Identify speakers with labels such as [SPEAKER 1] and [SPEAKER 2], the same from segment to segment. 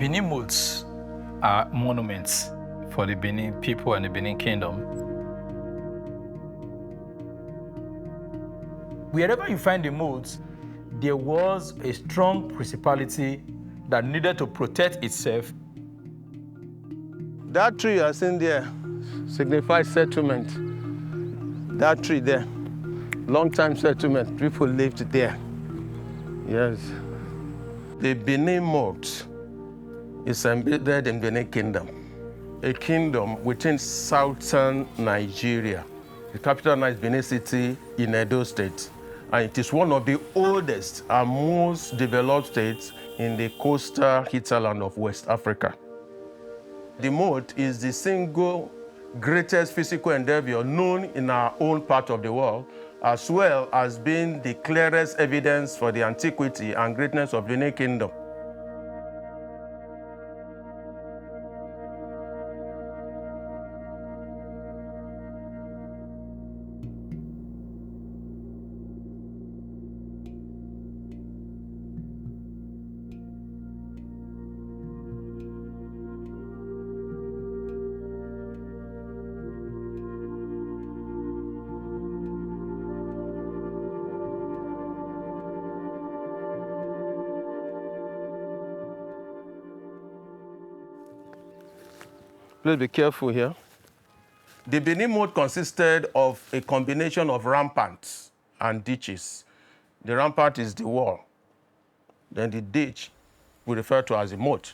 [SPEAKER 1] Benin moats are monuments for the Benin people and the Benin Kingdom. Wherever you find the moats, there was a strong principality that needed to protect itself.
[SPEAKER 2] That tree you are seeing there signifies settlement. That tree there, long-time settlement, people lived there. Yes. The Benin moat is embedded in Benin Kingdom, a kingdom within southern Nigeria. The capital now is Benin City in Edo State, and it is one of the oldest and most developed states in the coastal hinterland of West Africa. The moat is the single greatest physical endeavor known in our own part of the world, as well as being the clearest evidence for the antiquity and greatness of the Benin Kingdom. Please be careful here. The Benin moat consisted of a combination of ramparts and ditches. The rampart is the wall. Then the ditch we refer to as a moat.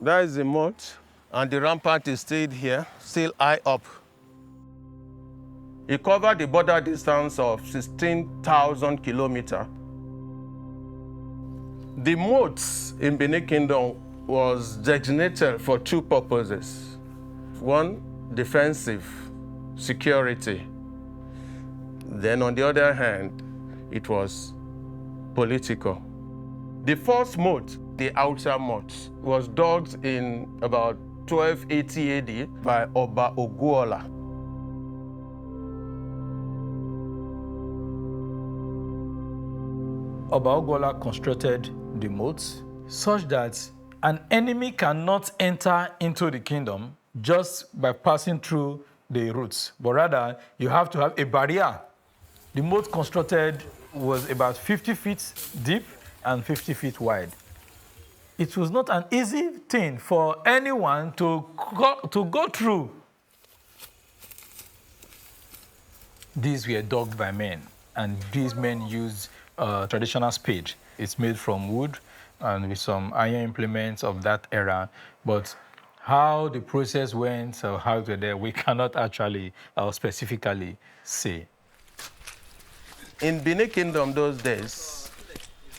[SPEAKER 2] That is the moat, and the rampart is still here, still high up. It covered the border distance of 16,000 kilometers. The moats in Benin Kingdom was designated for two purposes. One, defensive, security. Then on the other hand, it was political. The first moat, the outer moat, was dug in about 1280 AD by Oba Oguola.
[SPEAKER 1] Oba Oguola constructed the moats such that an enemy cannot enter into the kingdom just by passing through the routes, but rather you have to have a barrier. The moat constructed was about 50 feet deep and 50 feet wide. It was not an easy thing for anyone to go through. These were dug by men, and these men used traditional spade. It's made from wood and with some iron implements of that era. But how the process went or how to there, we cannot actually specifically say.
[SPEAKER 2] In Benin Kingdom those days,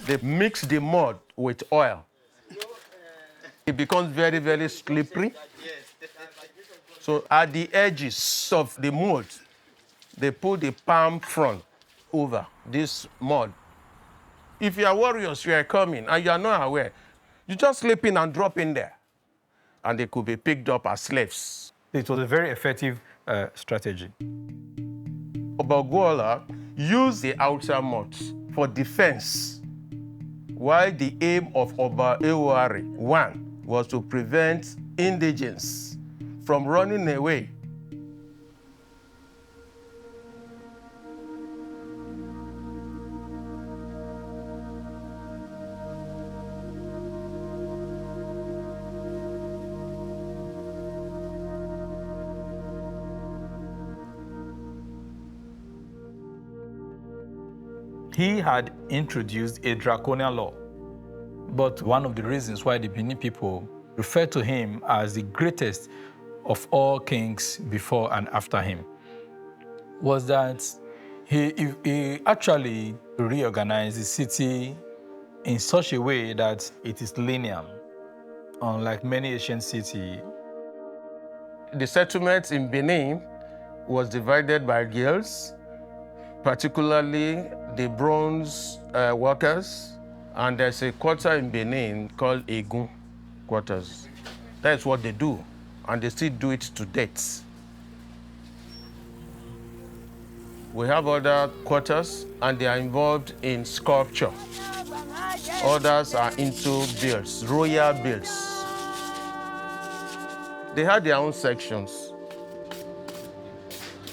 [SPEAKER 2] they mix the mud with oil. It becomes very, very slippery. So at the edges of the moat, they put the palm front over this mud. If you are warriors, you are coming, and you are not aware, you just slip in and drop in there, and they could be picked up as slaves.
[SPEAKER 1] It was a very effective strategy.
[SPEAKER 2] Obaguola used the outer moat for defense, while the aim of Oba Ewari, one, was to prevent indigents from running away.
[SPEAKER 1] He had introduced a draconian law, but one of the reasons why the Benin people referred to him as the greatest of all kings before and after him was that he actually reorganized the city in such a way that it is linear, unlike many ancient cities.
[SPEAKER 2] The settlement in Benin was divided by guilds, particularly the bronze workers, and there's a quarter in Benin called Egun quarters. That's what they do, and they still do it to date. We have other quarters, and they are involved in sculpture. Others are into builds, royal builds. They had their own sections.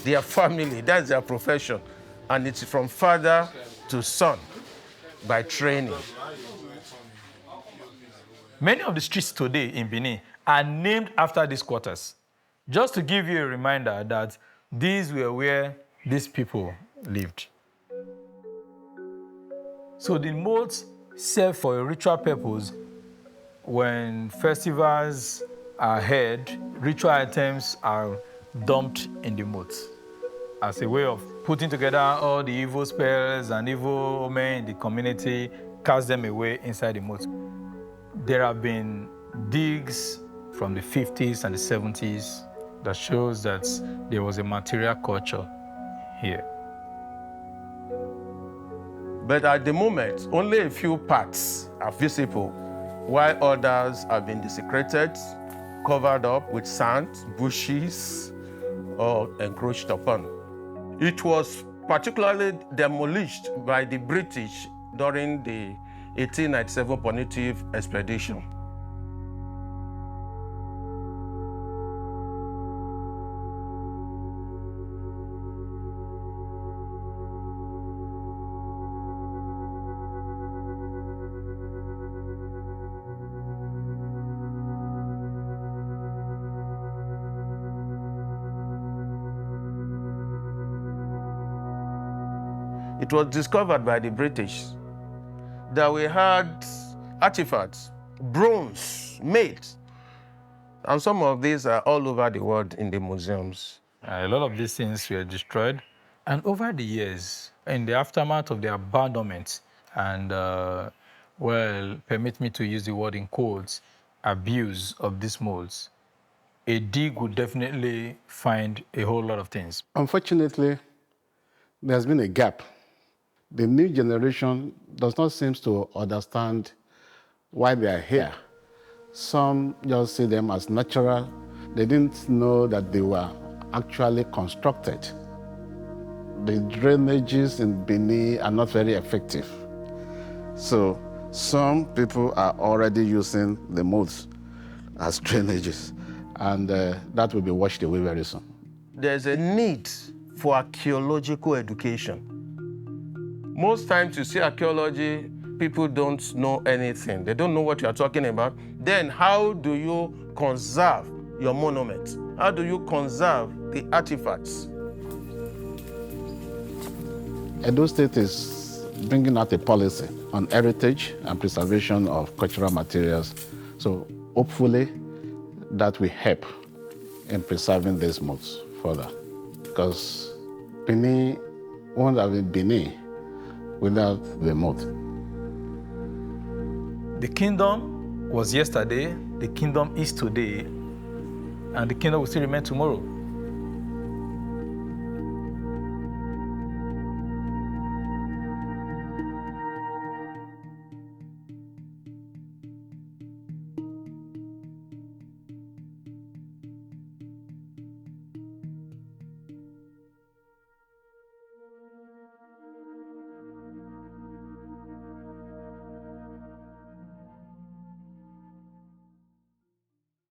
[SPEAKER 2] Their family, that's their profession. And it's from father to son by training.
[SPEAKER 1] Many of the streets today in Benin are named after these quarters. Just to give you a reminder that these were where these people lived. So the moats serve for a ritual purpose. When festivals are held, ritual items are dumped in the moats as a way of putting together all the evil spells and evil omen in the community, cast them away inside the moat. There have been digs from the 50s and the 70s that shows that there was a material culture here.
[SPEAKER 2] But at the moment, only a few parts are visible, while others have been desecrated, covered up with sand, bushes, or encroached upon. It was particularly demolished by the British during the 1897 punitive expedition. It was discovered by the British that we had artifacts, bronze, made, and some of these are all over the world in the museums.
[SPEAKER 1] A lot of these things were destroyed. And over the years, in the aftermath of the abandonment and, permit me to use the word in quotes, abuse of these molds, a dig would definitely find a whole lot of things.
[SPEAKER 3] Unfortunately, there's been a gap. The new generation does not seem to understand why they are here. Some just see them as natural. They didn't know that they were actually constructed. The drainages in Benin are not very effective. So some people are already using the moats as drainages, and that will be washed away very soon.
[SPEAKER 2] There's a need for archaeological education. Most times you see archaeology, people don't know anything. They don't know what you are talking about. Then how do you conserve your monuments? How do you conserve the artifacts?
[SPEAKER 3] Edo State is bringing out a policy on heritage and preservation of cultural materials. So hopefully that will help in preserving these moats further. Because Benin won't have been Benin without the moat.
[SPEAKER 1] The kingdom was yesterday, the kingdom is today, and the kingdom will still remain tomorrow.